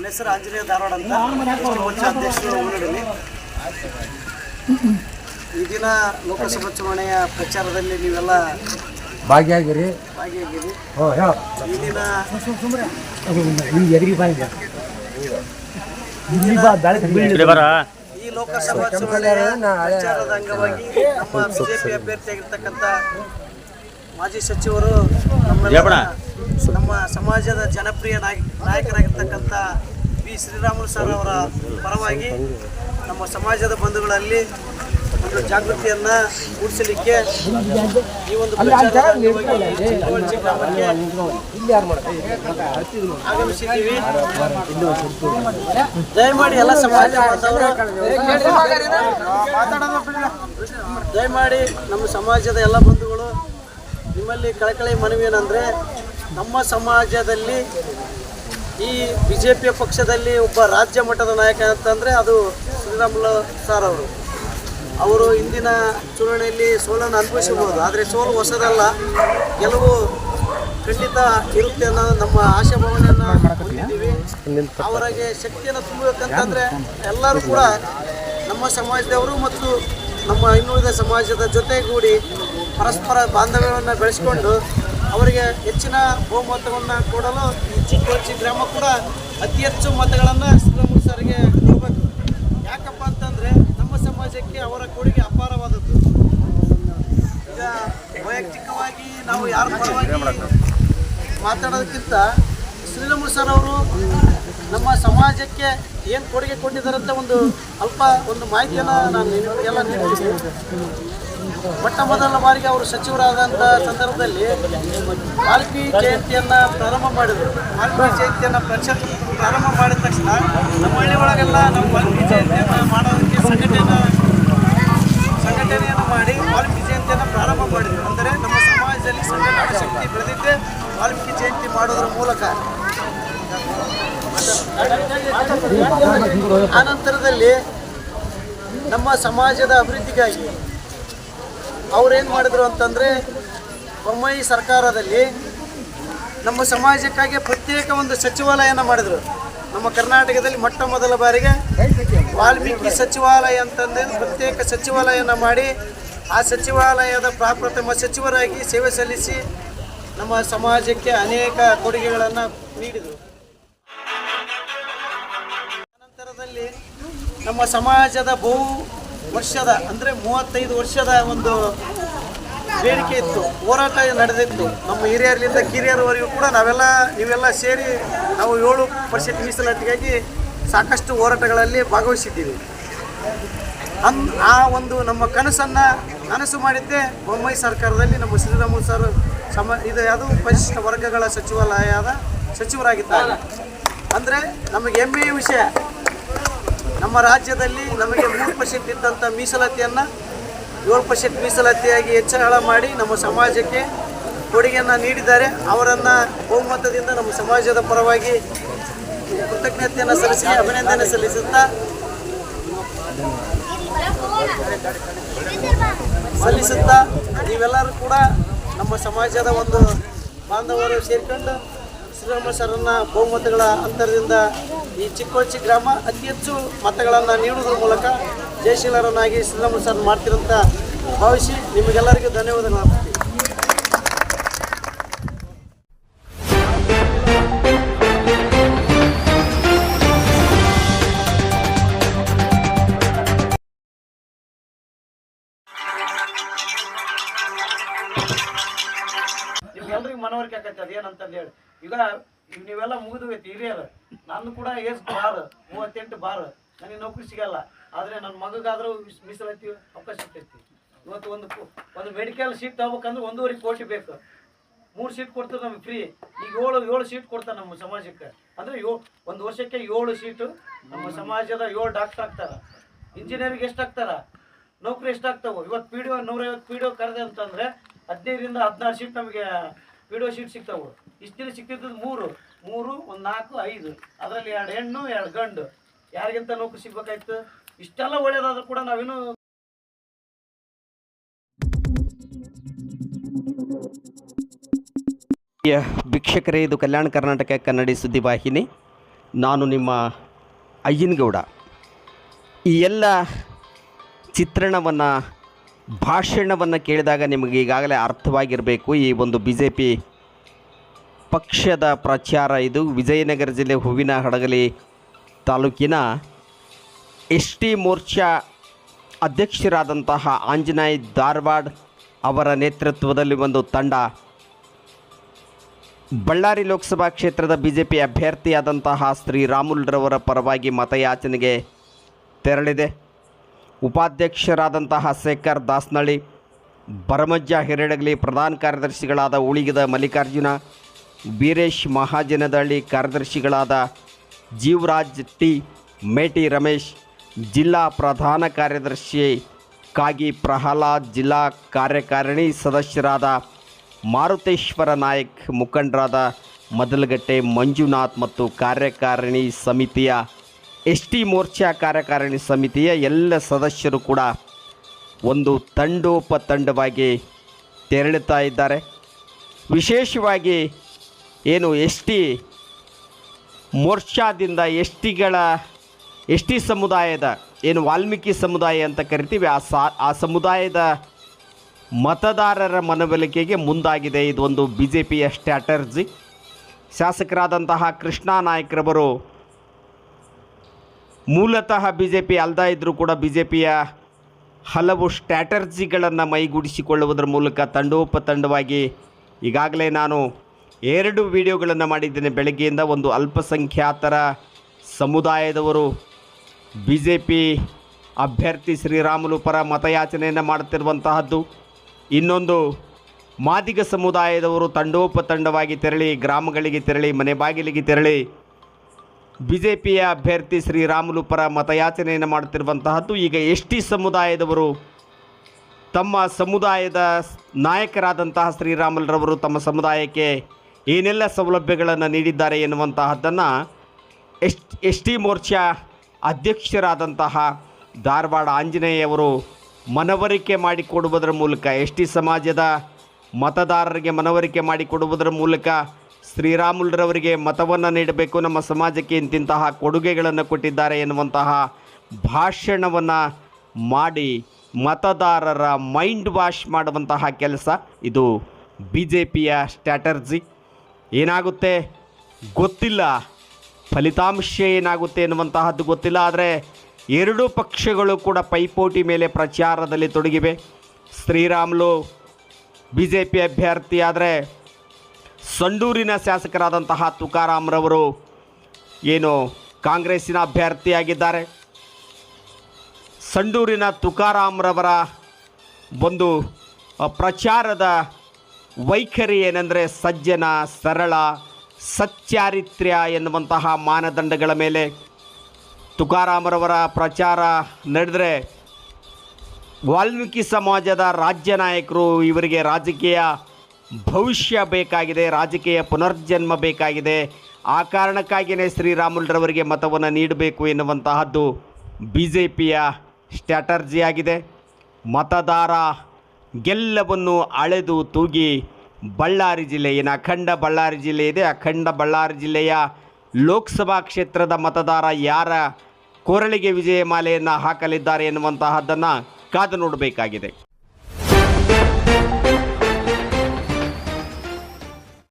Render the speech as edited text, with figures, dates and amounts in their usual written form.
ನನ್ನ ಹೆಸರು ಆಂಜನೇಯ ಧಾರವಾಡ ಅಂತ ಮೋರ್ಚಾ ಅಧ್ಯಕ್ಷರು ಊರಿನಲ್ಲಿ. ಈ ದಿನ ಲೋಕಸಭಾ ಚುನಾವಣೆಯ ಪ್ರಚಾರದಲ್ಲಿ ನೀವೆಲ್ಲ ಭಾಗಿಯಾಗಿರಿ. ಈ ದಿನ ಈ ಲೋಕಸಭಾ ಚುನಾವಣೆಯ ಪ್ರಚಾರದ ಅಂಗವಾಗಿ ನಮ್ಮ ಬಿಜೆಪಿ ಅಭ್ಯರ್ಥಿಯಾಗಿರ್ತಕ್ಕಂಥ ಮಾಜಿ ಸಚಿವರು ನಮ್ಮ ಸಮಾಜದ ಜನಪ್ರಿಯ ನಾಯಕರಾಗಿರ್ತಕ್ಕಂಥ ಬಿ ಶ್ರೀರಾಮುಲು ಸರ್ ಅವರ ಪರವಾಗಿ ನಮ್ಮ ಸಮಾಜದ ಬಂಧುಗಳಲ್ಲಿ ಒಂದು ಜಾಗೃತಿಯನ್ನು ಮೂಡಿಸಲಿಕ್ಕೆ ಈ ಒಂದು ಆಗಮಿಸಿದ್ದೀವಿ. ದಯಮಾಡಿ ಎಲ್ಲ ಸಮಾಜ ದಯಮಾಡಿ ನಮ್ಮ ಸಮಾಜದ ಎಲ್ಲ ಬಂಧುಗಳು ನಿಮ್ಮಲ್ಲಿ ಕಳಕಳಿ ಮನವಿ ಏನಂದರೆ, ನಮ್ಮ ಸಮಾಜದಲ್ಲಿ ಈ ಬಿಜೆಪಿಯ ಪಕ್ಷದಲ್ಲಿ ಒಬ್ಬ ರಾಜ್ಯ ಮಟ್ಟದ ನಾಯಕ ಅಂತಂದರೆ ಅದು ಶ್ರೀರಾಮುಲು ಸರ್ ಅವರು ಇಂದಿನ ಚುನಾವಣೆಯಲ್ಲಿ ಸೋಲನ್ನು ಅನುಭವಿಸಬಹುದು. ಆದರೆ ಸೋಲು ಹೊಸದಲ್ಲ, ಗೆಲುವು ಖಂಡಿತ ಇರುತ್ತೆ ಅನ್ನೋ ನಮ್ಮ ಆಶಾಭಾವನೆಯನ್ನು ಹೊಂದಿದ್ದೀವಿ. ಅವರಿಗೆ ಶಕ್ತಿಯನ್ನು ತುಂಬಬೇಕಂತಂದರೆ ಎಲ್ಲರೂ ಕೂಡ ನಮ್ಮ ಸಮಾಜದವರು ಮತ್ತು ನಮ್ಮ ಇನ್ನುಳಿದ ಸಮಾಜದ ಜೊತೆಗೂಡಿ ಪರಸ್ಪರ ಬಾಂಧವ್ಯವನ್ನು ಬೆಳೆಸ್ಕೊಂಡು ಅವರಿಗೆ ಹೆಚ್ಚಿನ ಬಹುಮತವನ್ನು ಕೊಡಲು ಈ ಚಿಕ್ಕೋಚಿ ಗ್ರಾಮ ಕೂಡ ಅತಿ ಹೆಚ್ಚು ಮತಗಳನ್ನು ಶ್ರೀರಾಮುಲು ಸರ್ಗೆ ಕೊಡಬೇಕು. ಯಾಕಪ್ಪ ಅಂತಂದರೆ ನಮ್ಮ ಸಮಾಜಕ್ಕೆ ಅವರ ಕೊಡುಗೆ ಅಪಾರವಾದದ್ದು. ಈಗ ವೈಯಕ್ತಿಕವಾಗಿ ನಾವು ಯಾರ ಪರವಾಗಿ ಮಾತಾಡೋದಕ್ಕಿಂತ ಶ್ರೀರಾಮುಲು ಸರ್ ಅವರು ನಮ್ಮ ಸಮಾಜಕ್ಕೆ ಏನು ಕೊಡುಗೆ ಕೊಟ್ಟಿದ್ದಾರೆ ಅಂತ ಒಂದು ಮಾಹಿತಿಯನ್ನು ನಾನು ಎಲ್ಲ ನೀಡ್ತೀನಿ. ಮೊಟ್ಟ ಮೊದಲ ಬಾರಿಗೆ ಅವರು ಸಚಿವರಾದಂಥ ಸಂದರ್ಭದಲ್ಲಿ ವಾಲ್ಮೀಕಿ ಜಯಂತಿಯನ್ನು ಪ್ರಾರಂಭ ಮಾಡಿದರು. ವಾಲ್ಮೀಕಿ ಜಯಂತಿಯನ್ನು ಪ್ರಾರಂಭ ಮಾಡಿದ ತಕ್ಷಣ ನಮ್ಮ ಹಳ್ಳಿ ಒಳಗೆಲ್ಲ ನಾವು ವಾಲ್ಮೀಕಿ ಜಯಂತಿಯನ್ನು ಮಾಡೋದಕ್ಕೆ ಸಂಘಟನೆಯನ್ನು ಮಾಡಿ ವಾಲ್ಮೀಕಿ ಜಯಂತಿಯನ್ನು ಪ್ರಾರಂಭ ಮಾಡಿದರು. ಅಂದರೆ ನಮ್ಮ ಸಮಾಜದಲ್ಲಿ ಸಂಘಟನಾ ಶಕ್ತಿ ಬೆಳೆದಿದ್ದೇ ವಾಲ್ಮೀಕಿ ಜಯಂತಿ ಮಾಡೋದ್ರ ಮೂಲಕ. ಆನಂತರದಲ್ಲಿ ನಮ್ಮ ಸಮಾಜದ ಅಭಿವೃದ್ಧಿಗಾಗಿ ಅವ್ರೇನು ಮಾಡಿದ್ರು ಅಂತಂದರೆ, ಬೊಮ್ಮಾಯಿ ಸರ್ಕಾರದಲ್ಲಿ ನಮ್ಮ ಸಮಾಜಕ್ಕಾಗಿ ಪ್ರತ್ಯೇಕ ಒಂದು ಸಚಿವಾಲಯನ ಮಾಡಿದರು. ನಮ್ಮ ಕರ್ನಾಟಕದಲ್ಲಿ ಮೊಟ್ಟ ಮೊದಲ ಬಾರಿಗೆ ವಾಲ್ಮೀಕಿ ಸಚಿವಾಲಯ ಅಂತಂದರೆ ಪ್ರತ್ಯೇಕ ಸಚಿವಾಲಯನ ಮಾಡಿ ಆ ಸಚಿವಾಲಯದ ಪ್ರಪ್ರಥಮ ಸಚಿವರಾಗಿ ಸೇವೆ ಸಲ್ಲಿಸಿ ನಮ್ಮ ಸಮಾಜಕ್ಕೆ ಅನೇಕ ಕೊಡುಗೆಗಳನ್ನು ನೀಡಿದರು. ಅನಂತರದಲ್ಲಿ ನಮ್ಮ ಸಮಾಜದ ವರ್ಷದ ಅಂದರೆ 35 ವರ್ಷದ ಒಂದು ಬೇಡಿಕೆ ಇತ್ತು, ಹೋರಾಟ ನಡೆದಿತ್ತು. ನಮ್ಮ ಹಿರಿಯರಿಂದ ಕಿರಿಯರವರೆಗೂ ಕೂಡ ನೀವೆಲ್ಲ ಸೇರಿ ನಾವು 7% ಮೀಸಲಾತಿಗಾಗಿ ಸಾಕಷ್ಟು ಹೋರಾಟಗಳಲ್ಲಿ ಭಾಗವಹಿಸಿದ್ದೀವಿ. ಆ ಒಂದು ನಮ್ಮ ಕನಸು ಮಾಡಿದ್ದೇ ಬೊಮ್ಮಾಯಿ ಸರ್ಕಾರದಲ್ಲಿ ನಮ್ಮ ಶ್ರೀರಾಮುಲು ಸರ್ ಅದು ಪರಿಶಿಷ್ಟ ವರ್ಗಗಳ ಸಚಿವಾಲಯದ ಸಚಿವರಾಗಿದ್ದಾರೆ. ಅಂದರೆ ನಮಗೆ ಹೆಮ್ಮೆಯ ವಿಷಯ, ನಮ್ಮ ರಾಜ್ಯದಲ್ಲಿ ನಮಗೆ 3% ಇದ್ದಂಥ ಮೀಸಲಾತಿಯನ್ನು 7% ಮೀಸಲಾತಿಯಾಗಿ ಹೆಚ್ಚಳ ಮಾಡಿ ನಮ್ಮ ಸಮಾಜಕ್ಕೆ ಕೊಡುಗೆಯನ್ನು ನೀಡಿದ್ದಾರೆ. ಅವರನ್ನು ಬಹುಮತದಿಂದ ನಮ್ಮ ಸಮಾಜದ ಪರವಾಗಿ ಕೃತಜ್ಞತೆಯನ್ನು ಸಲ್ಲಿಸಿ ಅಭಿನಂದನೆ ಸಲ್ಲಿಸುತ್ತಾ ನೀವೆಲ್ಲರೂ ಕೂಡ ನಮ್ಮ ಸಮಾಜದ ಒಂದು ಬಾಂಧವರು ಸೇರಿಕೊಂಡು ಶ್ರೀರಾಮುಲು ಸರ್ನ ಬಹುಮತಗಳ ಅಂತರದಿಂದ ಈ ಚಿಕ್ಕೋಚಿ ಗ್ರಾಮ ಅತಿ ಹೆಚ್ಚು ಮತಗಳನ್ನು ನೀಡುವುದರ ಮೂಲಕ ಜಯಶೀಲರನ್ನಾಗಿ ಶ್ರೀರಾಮುಲು ಸರ್ ಮಾಡ್ತಿರಂತ ಭಾವಿಸಿ ನಿಮಗೆಲ್ಲರಿಗೂ ಧನ್ಯವಾದಗಳು. ನಿಮ್ಗೆಲ್ರಿಗೂ ಮನವರಿಕೆ ಆಕೈತೆ ಅದೇನಂತಂದು ಹೇಳಿ. ಈಗ ನೀವೆಲ್ಲ ಮುಗಿದೋಗೈತಿ ಹಿರಿಯರು, ನಾನು ಕೂಡ ಏಜ್ 38 ಬಾರ್, ನನಗೆ ನೌಕರಿ ಸಿಗಲ್ಲ. ಆದರೆ ನನ್ನ ಮಗಗಾದರೂ ಮೀಸಲಾತಿ ಅವಕಾಶ ಸಿಗ್ತೈತಿ. ಇವತ್ತು ಒಂದು ಮೆಡಿಕಲ್ ಸೀಟ್ ತಗೋಬೇಕಂದ್ರೆ 1.5 ಕೋಟಿ ಬೇಕು. 3 ಸೀಟ್ ಕೊಡ್ತಾರೆ ನಮಗೆ ಫ್ರೀ. ಈಗ 7 ಸೀಟ್ ಕೊಡ್ತಾರೆ ನಮ್ಮ ಸಮಾಜಕ್ಕೆ. ಅಂದರೆ ಒಂದು ವರ್ಷಕ್ಕೆ 7 ಸೀಟು ನಮ್ಮ ಸಮಾಜದ 7 ಡಾಕ್ಟರ್ ಆಗ್ತಾರೆ. ಇಂಜಿನಿಯರಿಂಗ್ ಎಷ್ಟು ಆಗ್ತಾರೆ, ನೌಕರಿ ಎಷ್ಟಾಗ್ತಾವೆ. ಇವತ್ತು PDO 150 PDO ಕರೆದೆ ಅಂತಂದರೆ 15ರಿಂದ 16 ಸೀಟ್ ನಮಗೆ PDO ಸೀಟ್ ಸಿಗ್ತಾವೆ. ಇಷ್ಟು ದಿನ ಸಿಗ್ತಿದ್ದು 3, 1, 4, 5, ಅದರಲ್ಲಿ 2 ಹೆಣ್ಣು 2 ಗಂಡು. ಯಾರಿಗಿಂತ ನೌಕರಿ ಸಿಗ್ಬೇಕಾಯ್ತು. ಇಷ್ಟೆಲ್ಲ ಒಳ್ಳೇದಾದ್ರೂ ಕೂಡ ನಾವಿನ್ನೂ ವೀಕ್ಷಕರೇ, ಇದು ಕಲ್ಯಾಣ ಕರ್ನಾಟಕ ಕನ್ನಡಿ ಸುದ್ದಿವಾಹಿನಿ. ನಾನು ನಿಮ್ಮ ಅಯ್ಯನಗೌಡ. ಈ ಎಲ್ಲ ಚಿತ್ರಣವನ್ನು ಭಾಷಣವನ್ನು ಕೇಳಿದಾಗ ನಿಮಗೆ ಈಗಾಗಲೇ ಅರ್ಥವಾಗಿರಬೇಕು. ಈ ಒಂದು BJP ಪಕ್ಷದ ಪ್ರಚಾರ ಇದು. ವಿಜಯನಗರ ಜಿಲ್ಲೆ ಹೂವಿನಹಡಗಲಿ ತಾಲೂಕಿನ ST ಮೋರ್ಚಾ ಅಧ್ಯಕ್ಷರಾದಂತಹ ಆಂಜನೇಯ ಧಾರವಾಡ್ ಅವರ ನೇತೃತ್ವದಲ್ಲಿ ಒಂದು ತಂಡ ಬಳ್ಳಾರಿ ಲೋಕಸಭಾ ಕ್ಷೇತ್ರದ BJP ಅಭ್ಯರ್ಥಿಯಾದಂತಹ ಶ್ರೀರಾಮುಲುರವರ ಪರವಾಗಿ ಮತಯಾಚನೆಗೆ ತೆರಳಿದೆ. ಉಪಾಧ್ಯಕ್ಷರಾದಂತಹ ಶೇಖರ್ ದಾಸನಳ್ಳಿ, ಭರಮಜ್ಜ ಹಿರೇಡಗಲಿ, ಪ್ರಧಾನ ಕಾರ್ಯದರ್ಶಿಗಳಾದ ಉಳಿಗದ ಮಲ್ಲಿಕಾರ್ಜುನ, ವೀರೇಶ್ ಮಹಾಜನದಹಳ್ಳಿ, ಕಾರ್ಯದರ್ಶಿಗಳಾದ ಜೀವರಾಜ್ ಟಿ, ಮೇಟಿ ರಮೇಶ್, ಜಿಲ್ಲಾ ಪ್ರಧಾನ ಕಾರ್ಯದರ್ಶಿ ಕಾಗಿ ಪ್ರಹ್ಲಾದ್, ಜಿಲ್ಲಾ ಕಾರ್ಯಕಾರಿಣಿ ಸದಸ್ಯರಾದ ಮಾರುತೇಶ್ವರ ನಾಯಕ್, ಮುಖಂಡರಾದ ಮದಲಗಟ್ಟೆ ಮಂಜುನಾಥ್ ಮತ್ತು ಕಾರ್ಯಕಾರಿಣಿ ಸಮಿತಿಯ ST ಮೋರ್ಚಾ ಕಾರ್ಯಕಾರಿಣಿ ಸಮಿತಿಯ ಎಲ್ಲ ಸದಸ್ಯರು ಕೂಡ ಒಂದು ತಂಡೋಪತಂಡವಾಗಿ ತೆರಳುತ್ತಾ ಇದ್ದಾರೆ. ವಿಶೇಷವಾಗಿ ಏನು ST ಮೋರ್ಚಾದಿಂದ ST ಸಮುದಾಯದ ಏನು ವಾಲ್ಮೀಕಿ ಸಮುದಾಯ ಅಂತ ಕರಿತೀವಿ, ಆ ಸಮುದಾಯದ ಮತದಾರರ ಮನವೊಲಿಕೆಗೆ ಮುಂದಾಗಿದೆ. ಇದೊಂದು BJPಯ ಸ್ಟ್ರಾಟರ್ಜಿ. ಶಾಸಕರಾದಂತಹ ಕೃಷ್ಣಾ ನಾಯ್ಕರವರು ಮೂಲತಃ BJP ಅಲ್ದ ಇದ್ದರೂ ಕೂಡ BJPಯ ಹಲವು ಸ್ಟ್ರಾಟರ್ಜಿಗಳನ್ನು ಮೈಗೂಡಿಸಿಕೊಳ್ಳುವುದರ ಮೂಲಕ ತಂಡೋಪತಂಡವಾಗಿ ಈಗಾಗಲೇ ನಾನು 2 ವಿಡಿಯೋಗಳನ್ನು ಮಾಡಿದ್ದೇನೆ ಬೆಳಗ್ಗೆಯಿಂದ. ಒಂದು ಅಲ್ಪಸಂಖ್ಯಾತರ ಸಮುದಾಯದವರು BJP ಅಭ್ಯರ್ಥಿ ಶ್ರೀರಾಮುಲು ಪರ ಮತಯಾಚನೆಯನ್ನು ಮಾಡುತ್ತಿರುವಂತಹದ್ದು, ಇನ್ನೊಂದು ಮಾದಿಗ ಸಮುದಾಯದವರು ತಂಡೋಪತಂಡವಾಗಿ ತೆರಳಿ ಗ್ರಾಮಗಳಿಗೆ ತೆರಳಿ ಮನೆ ಬಾಗಿಲಿಗೆ ತೆರಳಿ BJPಯ ಅಭ್ಯರ್ಥಿ ಶ್ರೀರಾಮುಲು ಪರ ಮತಯಾಚನೆಯನ್ನು ಮಾಡುತ್ತಿರುವಂತಹದ್ದು. ಈಗ ST ಸಮುದಾಯದವರು ತಮ್ಮ ಸಮುದಾಯದ ನಾಯಕರಾದಂತಹ ಶ್ರೀರಾಮುಲುರವರು ತಮ್ಮ ಸಮುದಾಯಕ್ಕೆ ಏನೆಲ್ಲ ಸೌಲಭ್ಯಗಳನ್ನು ನೀಡಿದ್ದಾರೆ ಎನ್ನುವಂತಹದ್ದನ್ನು ST ಮೋರ್ಚಾ ಅಧ್ಯಕ್ಷರಾದಂತಹ ಧಾರವಾಡ ಆಂಜನೇಯವರು ಮನವರಿಕೆ ಮಾಡಿಕೊಡುವುದರ ಮೂಲಕ ST ಸಮಾಜದ ಮತದಾರರಿಗೆ ಮನವರಿಕೆ ಮಾಡಿಕೊಡುವುದರ ಮೂಲಕ ಶ್ರೀರಾಮುಲುರವರಿಗೆ ಮತವನ್ನು ನೀಡಬೇಕು, ನಮ್ಮ ಸಮಾಜಕ್ಕೆ ಇಂತಿಂತಹ ಕೊಡುಗೆಗಳನ್ನು ಕೊಟ್ಟಿದ್ದಾರೆ ಎನ್ನುವಂತಹ ಭಾಷಣವನ್ನು ಮಾಡಿ ಮತದಾರರ ಮೈಂಡ್ ವಾಶ್ ಮಾಡುವಂತಹ ಕೆಲಸ ಇದು BJPಯ ಸ್ಟ್ರಾಟರ್ಜಿ. ಏನಾಗುತ್ತೆ ಗೊತ್ತಿಲ್ಲ, ಫಲಿತಾಂಶ ಏನಾಗುತ್ತೆ ಎನ್ನುವಂತಹದ್ದು ಗೊತ್ತಿಲ್ಲ. ಆದರೆ 2 ಪಕ್ಷಗಳು ಕೂಡ ಪೈಪೋಟಿ ಮೇಲೆ ಪ್ರಚಾರದಲ್ಲಿ ತೊಡಗಿವೆ. ಶ್ರೀರಾಮುಲು BJP ಅಭ್ಯರ್ಥಿ ಆದರೆ ಸಂಡೂರಿನ ಶಾಸಕರಾದಂತಹ ತುಕಾರಾಮ್ರವರು ಏನು ಕಾಂಗ್ರೆಸ್ಸಿನ ಅಭ್ಯರ್ಥಿಯಾಗಿದ್ದಾರೆ. ಸಂಡೂರಿನ ತುಕಾರಾಮ್ರವರ ಒಂದು ಪ್ರಚಾರದ ವೈಖರಿ ಏನೆಂದರೆ ಸಜ್ಜನ, ಸರಳ, ಸಚ್ಚಾರಿತ್ರ್ಯ ಎನ್ನುವಂತಹ ಮಾನದಂಡಗಳ ಮೇಲೆ ತುಕಾರಾಮರವರ ಪ್ರಚಾರ ನಡೆದರೆ ವಾಲ್ಮೀಕಿ ಸಮಾಜದ ರಾಜ್ಯ ನಾಯಕರು ಇವರಿಗೆ ರಾಜಕೀಯ ಭವಿಷ್ಯ ಬೇಕಾಗಿದೆ, ರಾಜಕೀಯ ಪುನರ್ಜನ್ಮ ಬೇಕಾಗಿದೆ, ಆ ಕಾರಣಕ್ಕಾಗಿಯೇ ಶ್ರೀರಾಮುಲುರವರಿಗೆ ಮತವನ್ನು ನೀಡಬೇಕು ಎನ್ನುವಂತಹದ್ದು BJPಯ ಸ್ಟ್ರಾಟರ್ಜಿಯಾಗಿದೆ. ಮತದಾರ ಗೆಲ್ಲವನ್ನು ಅಳೆದು ತೂಗಿ ಬಳ್ಳಾರಿ ಜಿಲ್ಲೆ ಏನು ಅಖಂಡ ಬಳ್ಳಾರಿ ಜಿಲ್ಲೆ ಇದೆ, ಅಖಂಡ ಬಳ್ಳಾರಿ ಜಿಲ್ಲೆಯ ಲೋಕಸಭಾ ಕ್ಷೇತ್ರದ ಮತದಾರ ಯಾರ ಕೊರಳಿಗೆ ವಿಜಯಮಾಲೆಯನ್ನು ಹಾಕಲಿದ್ದಾರೆ ಎನ್ನುವಂತಹದ್ದನ್ನು ಕಾದು ನೋಡಬೇಕಾಗಿದೆ.